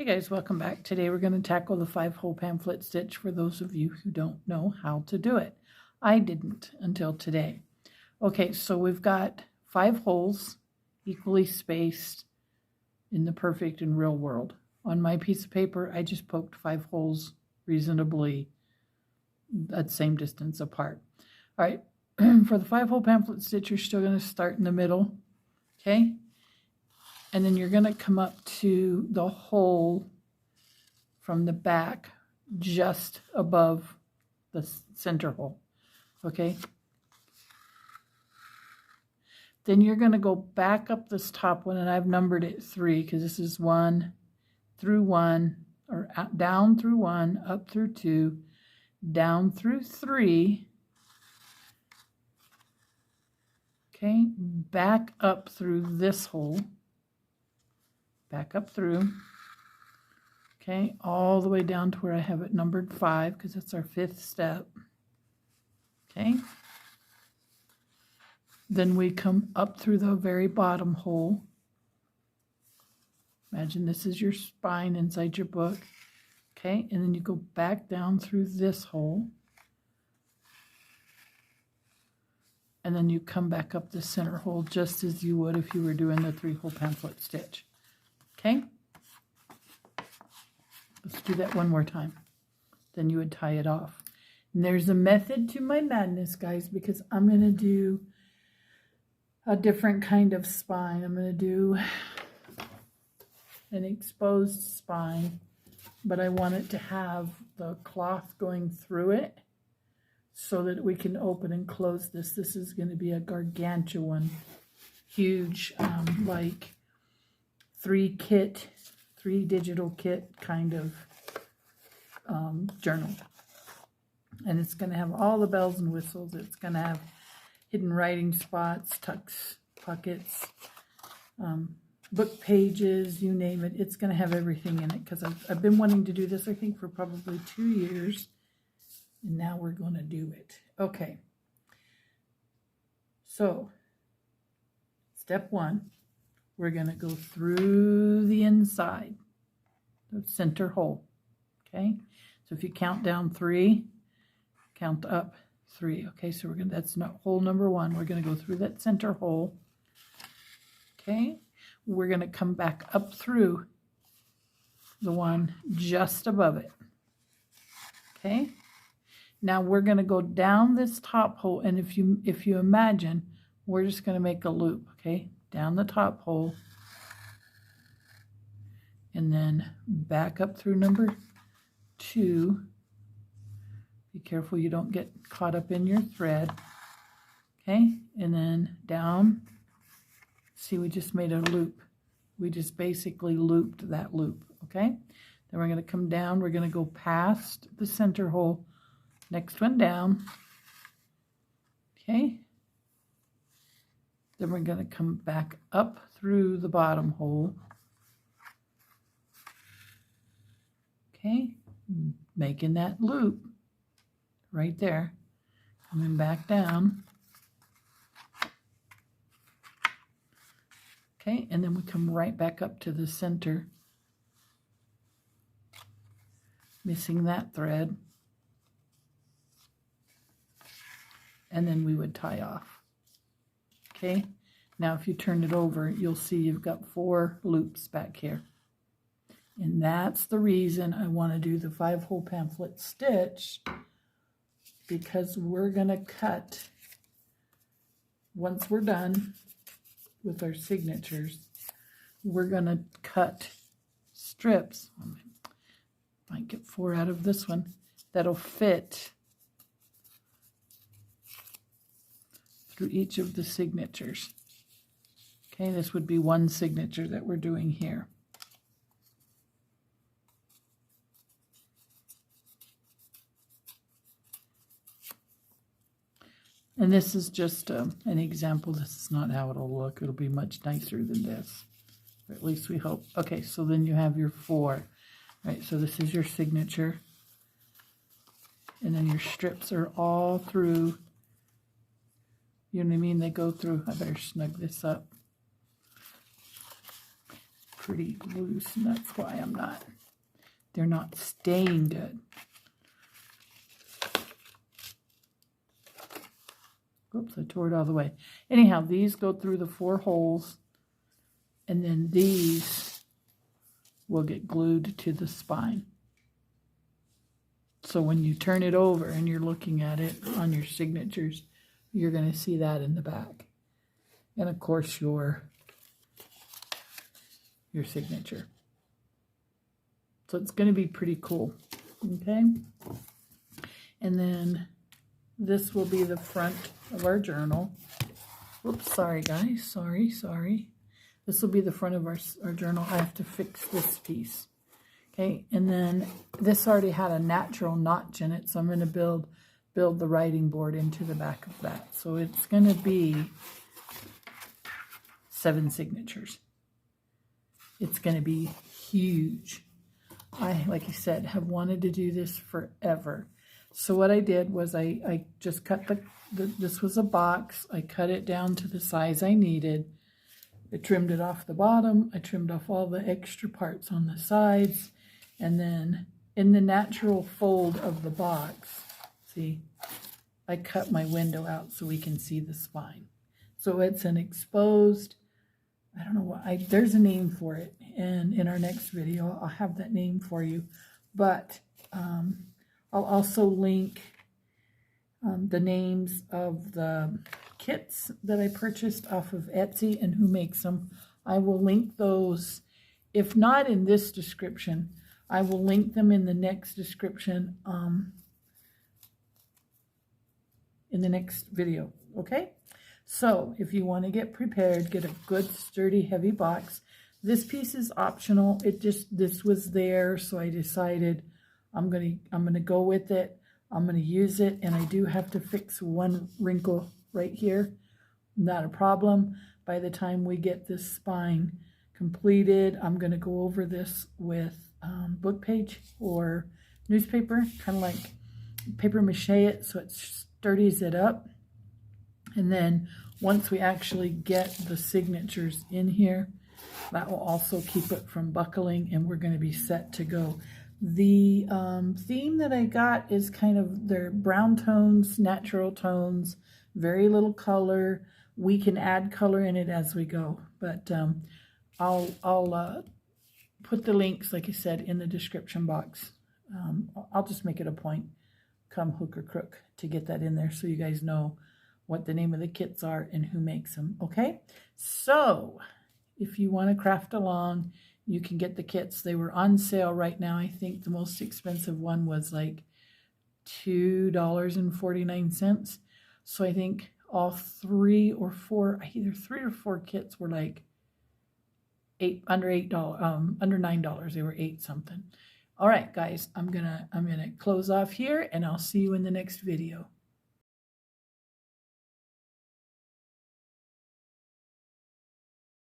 Hey guys, welcome back. Today we're going to tackle the 5-hole pamphlet stitch for those of you who don't know how to do it. I didn't until today. Okay, so we've got 5 holes equally spaced in the perfect and real world. On my piece of paper, I just poked 5 holes reasonably at the same distance apart. All right, for the 5-hole pamphlet stitch, you're still going to start in the middle, okay? And then you're going to come up to the hole from the back just above the center hole, okay? Then you're going to go back up this top one, and I've numbered it 3 because this is 1 through 1, or down through 1, up through 2, down through 3, okay? Back up through this hole. Back up through, okay, all the way down to where I have it numbered 5 because that's our 5th step, okay. Then we come up through the very bottom hole. Imagine this is your spine inside your book, okay, and then you go back down through this hole, and then you come back up the center hole just as you would if you were doing the 3-hole pamphlet stitch. Okay, let's do that one more time. Then you would tie it off. And there's a method to my madness, guys, because I'm going to do a different kind of spine. I'm going to do an exposed spine, but I want it to have the cloth going through it so that we can open and close this. This is going to be a gargantuan, huge, like 3 digital kit kind of journal. And it's going to have all the bells and whistles. It's going to have hidden writing spots, tucks, pockets, book pages, you name it. It's going to have everything in it because I've been wanting to do this, I think, for probably 2 years. And now we're going to do it. Okay. So, step 1. We're going to go through the inside, the center hole, okay? So if you count down 3, count up 3, okay? So we're going to, that's not hole number 1. We're going to go through that center hole, okay? We're going to come back up through the one just above it, okay? Now we're going to go down this top hole, and if you imagine, we're just going to make a loop, okay? Down the top hole, and then back up through number 2. Be careful you don't get caught up in your thread, okay? And then down. See, we just made a loop. We just basically looped that loop, okay? Then we're going to come down. We're going to go past the center hole. Next one down, okay? Then we're going to come back up through the bottom hole, okay, making that loop right there, coming back down, okay, and then we come right back up to the center, missing that thread, and then we would tie off. Okay, now if you turn it over, you'll see you've got 4 loops back here. And that's the reason I want to do the 5-hole pamphlet stitch, because we're going to cut, once we're done with our signatures, we're going to cut strips. I might get 4 out of this one that'll fit through each of the signatures. Okay, this would be one signature that we're doing here. And this is just an example. This is not how it'll look. It'll be much nicer than this, or at least we hope. Okay, so then you have your 4. Right, so this is your signature. And then your strips are all through. You know what I mean? They go through. I better snug this up. pretty loose, and that's why they're not staying good. Oops, I tore it all the way. Anyhow, these go through the 4 holes, and then these will get glued to the spine. So when you turn it over and you're looking at it on your signatures, you're going to see that in the back. And of course your signature. So it's going to be pretty cool. Okay. And then this will be the front of our journal. Whoops, sorry guys, sorry. This will be the front of our journal. I have to fix this piece. Okay, and then this already had a natural notch in it, so I'm going to build the writing board into the back of that. So it's going to be 7 signatures. It's going to be huge. I, like I said, have wanted to do this forever. So what I did was I just cut this was a box. I cut it down to the size I needed. I trimmed it off the bottom. I trimmed off all the extra parts on the sides. And then in the natural fold of the box, see, I cut my window out so we can see the spine. So it's an exposed, I don't know what, there's a name for it. And in our next video, I'll have that name for you. But I'll also link the names of the kits that I purchased off of Etsy and who makes them. I will link those, if not in this description, I will link them in the next description in the next video, okay? So if you want to get prepared, get a good, sturdy, heavy box. This piece is optional. This was there, so I decided I'm gonna go with it. I'm gonna use it, and I do have to fix one wrinkle right here. Not a problem. By the time we get this spine completed, I'm gonna go over this with book page or newspaper, kind of like paper mache it so it sturdies it up. And then once we actually get the signatures in here, that will also keep it from buckling, and we're going to be set to go. The theme that I got is kind of their brown tones, natural tones, very little color. We can add color in it as we go, but I'll put the links, like I said, in the description box. I'll just make it a point, come hook or crook, to get that in there so you guys know what the name of the kits are and who makes them, okay? So if you want to craft along, you can get the kits. They were on sale right now. I think the most expensive one was like $2.49. So I think all 3 or 4, either 3 or 4 kits were like under $9. They were 8 something. All right, guys, I'm gonna close off here, and I'll see you in the next video.